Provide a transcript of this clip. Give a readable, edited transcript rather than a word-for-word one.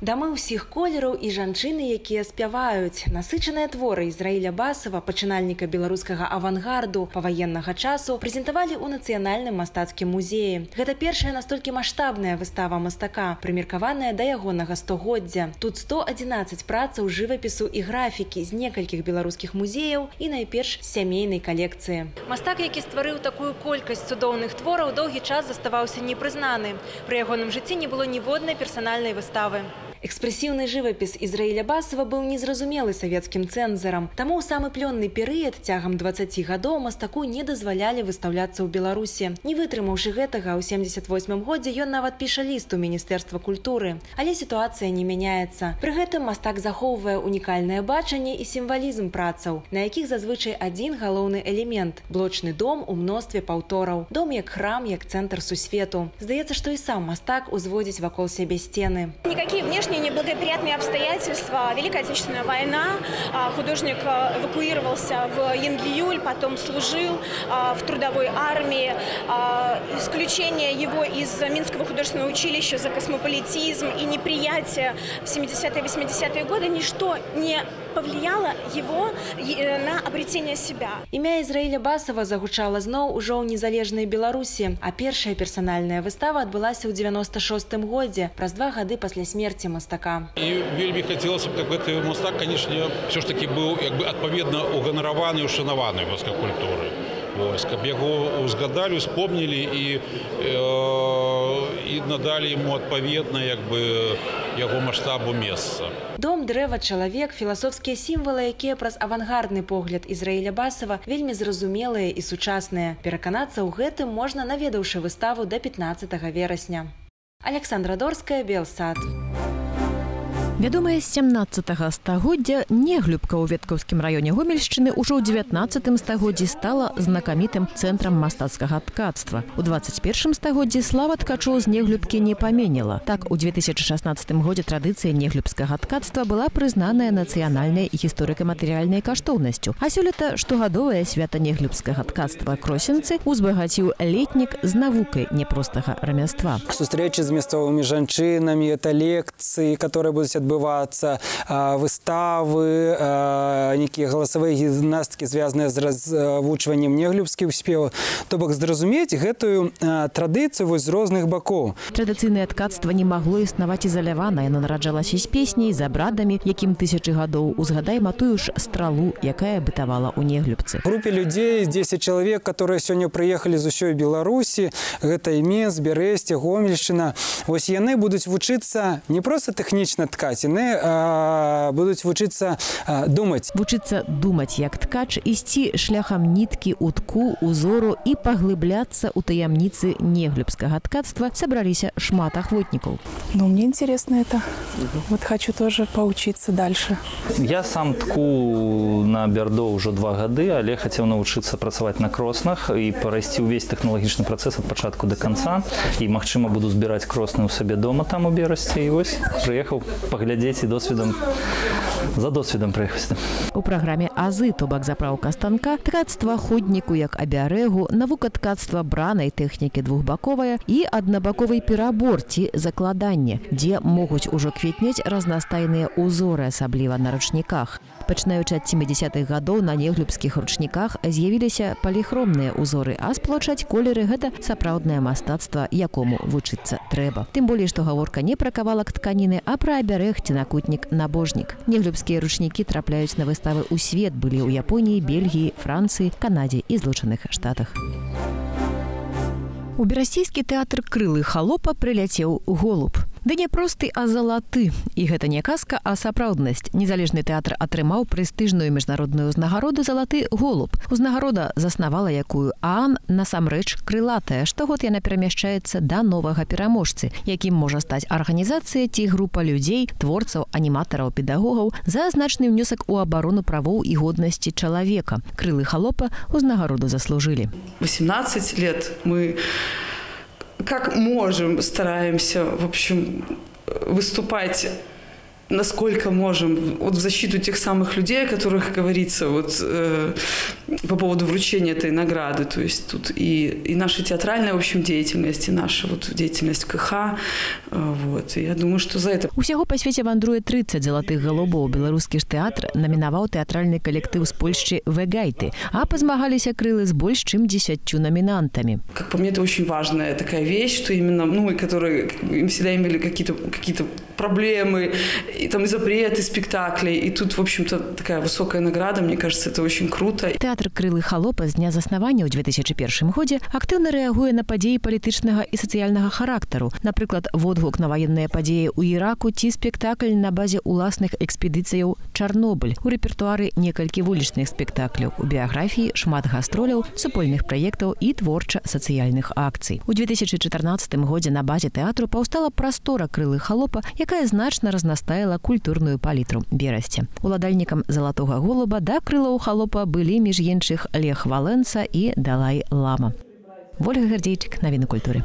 Дамы ўсіх колераў і жанчыны, якія спяваюць. Насычаныя творы Ізраіля Басова, пачынальніка беларускага авангарду паваеннага часу, прэзентавалі ў Нацыянальным мастацкім музеі. Гэта першая настолькі маштабная выстава мастака, прымеркаваная да ягонага 100годдзя. Тут 111 працаў жывапісу і графікі з некалькіх беларускіх музеяў і найперш сямейнай калекцыі. Мастак, які стварыў такую колькасць цудоўных твораў, доўгі час заставаўся непрызнаны. Пры ягоным жыцці не было ніводнай персанальнай выставы. Экспрэсіўны жывапіс Ізраіля Басова быў незразумелы савецкім цэнзарам. Таму ў самы плённы перыяд цягам 20 гадоў мастаку не дазвалялі выстаўляцца ў Беларусі. Не вытрымаўшы гэтага, ў 78 годзе ён нават піша ліст у Міністэрства культуры. Але сітуацыя не мяняецца. Пры гэтым мастак захоўвае унікальнае бачанне і сімвалізм працаў, на якіх зазвычай адзін галоўны элемент – блочны дом у мностве паўтораў. Дом як храм, як цэнтр сусвету. Здаецца, што і сам мастак узводзіць вакол сябе сцены. Никакие внешние неблагоприятные обстоятельства. Великая Отечественная война. Художник эвакуировался в Янгиюль, потом служил в трудовой армии. Исключение его из Минского художественного училища за космополитизм и неприятие в 70-е, 80-е годы ничто не повлияло его на обретение себя. Імя Ізраіля Басова загучала зноў ужо ў незалежнай Беларусі, а першая персанальная выстава адбылася ў 96-м годзе, праз 2 гады пасля смерти мастака. І вельмі хацелася б, каб гэты мастак, конечно, все ж таки быў адпаведна уганараваны і ушанаваны мастацкай культуры. Каб яго узгадалі, успомнілі і надалі яму адпаведна яго маштабу месца. Дом, дрэва, чалавек – філасофскія сімвалы, якія праз авангардны погляд Ізраіля Басова вельмі зразумелыя і сучасныя. Пераканацца ў гэтым можна, наведаўшы выставу да 15 верасня. Александра Дорская, Белсад. Вядомая з 17 стагоддзя Неглюбка ў Веткаўскім раёне Гомельшчыны ўжо ў 19 стагоддзі стала знакамітым цэнтрам мастацкага ткацтва. У 21 стагоддзі слава ткачоў з Неглюбкі не паменела. Так, у 2016 годзе традыцыя неглюбскага ткацтва была прызнаная нацыянальнай гісторыка-матэрыяльнай каштоўнасцю. А сёлета штогадовае свята неглюбскага ткацтва Кросенцы узбагаціў летнік з навукай няпростага рамяства. Сустрэчы з мясцовымі жанчынамі, это лекцыі, которые будуць адбывацца, выставы, некія галасавыя гімнасткі, звязаныя з развучваннем неглюбскіх спеваў. То бок зразумець гэтую традыцыю з розных бакоў. Традыцыйнае ткацтва не магло існаваць ізалявана. Яно нараджалася з песняй, з абрадамі, якім тысячы гадоў. Узгадай матую ж стралу, якая бытавала ў Неглюбцы. Групе людзей, 10 чалавек, которые сёння прыехалі з усёй Беларусі, гэта і Мінск, Бярэсце, Гомельшчына. Вось яны будуць вучыцца не проста тэхнічна ткаць, яны будуць вучыцца думаць. Вучыцца думаць як ткач, ісці шляхам ніткі, утку, узору і паглыбляцца ў таямніцы неглюбскага ткацтва сабраліся шмат ахвотнікаў. Ну, мне интересно это. Вот хочу тоже поучиться дальше. Я сам тку на Бердо ўжо 2 гады, але хацеў навучыцца працаваць на кроснах і перайсці ўвесь тэхналагічны працэс ад пачатку да канца. І, магчыма, буду збіраць кросны ў сабе дома там у Берасці. І вось прыехаў паглядзець і за досведам прыехаць. У праграме азы, то бок запраўка станка, ткацтва ходніку як абярэгу, навука ткацтва бранай тэхнікі двухбаковая і аднабаковай перабор ці закладанне, дзе могуць ужо кветнець разнастайныя узоры, асабліва на ручніках. Пачынаючы ад 70-х гадоў на неглюбскіх ручніках з'явіліся паліхромныя узоры, а сплочаць колеры – гэта сапраўднае мастацтва, якому вучыцца трэба. Тым болей, што гаворка не пра кавалак тканіны, а пра абярэг ці накутнік-набожнік. Неглюбскія ручнікі трапляюць на выставы ў свет, былі ў Японіі, Бельгіі, Францыі, Канадзе і Злучаных Штатах. У берасцейскі тэатр «Крылы халопа» прыляцеў голуб. Ды не просты, а залаты. І гэта не казка, а сапраўднасць. Незалежны тэатр атрымаў прэстыжную міжнародную ўзнагароду «Залаты голуб». Узнагарода заснавала якую Аан насамрэч крылатая. Штогод яна перамяшчаецца да новага пераможцы, якім можа стаць арганізацыя ці група людзей, творцаў, аніматараў, педагогаў за значны ўнёсак у абарону правоў і годнасці чалавека. «Крылы халопа» узнагароду заслужылі. 18 лет мы как можем, стараемся, в общем, выступать насколько можем, вот в защиту тех самых людей, о которых говорится вот, по поводу вручения этой награды. То есть тут и наша театральная, в общем, деятельность, и наша вот деятельность КХ. Вот. И я думаю, что за это... Усяго па свеце вандруе 30 залатых галубоў. Беларускі ж тэатр намінаваў тэатральны калектыў з Польшчы «Вегайты», а пазмагаліся крылы з больш чым 10 номинантами. Как по мне, это очень важная такая вещь, что именно, и которые им всегда имели какие-то проблемы, и там и запреты спектаклей, и тут, в общем-то, такая высокая награда, мне кажется, это очень круто. Тэатр «Крылы Халопа» з дня заснавання ў 2001 годзе актыўна рэагуе на падзеі палітычнага і сацыяльнага характару. Напрыклад, водгук на ваенныя падзеі ў Іраку ці спектакль на базе уласных экспедыцыяў «Чарнобыль». У рэпертуары некалькі вулічных спектакляў, у біяграфіі шмат гастроляў, супольных праектаў і творча-сацыяльных акцый. У 2014 годзе на базе тэатру паўстала прастора «Крылы Халопа», якая значна разнастаяла культурную палітру Берасці. Уладальнікам «Залатога голуба» да «Крылаў Халопа» былі між іншых Лех Валенса і Далай Лама. Вольга Гардзейчык, навіны культуры.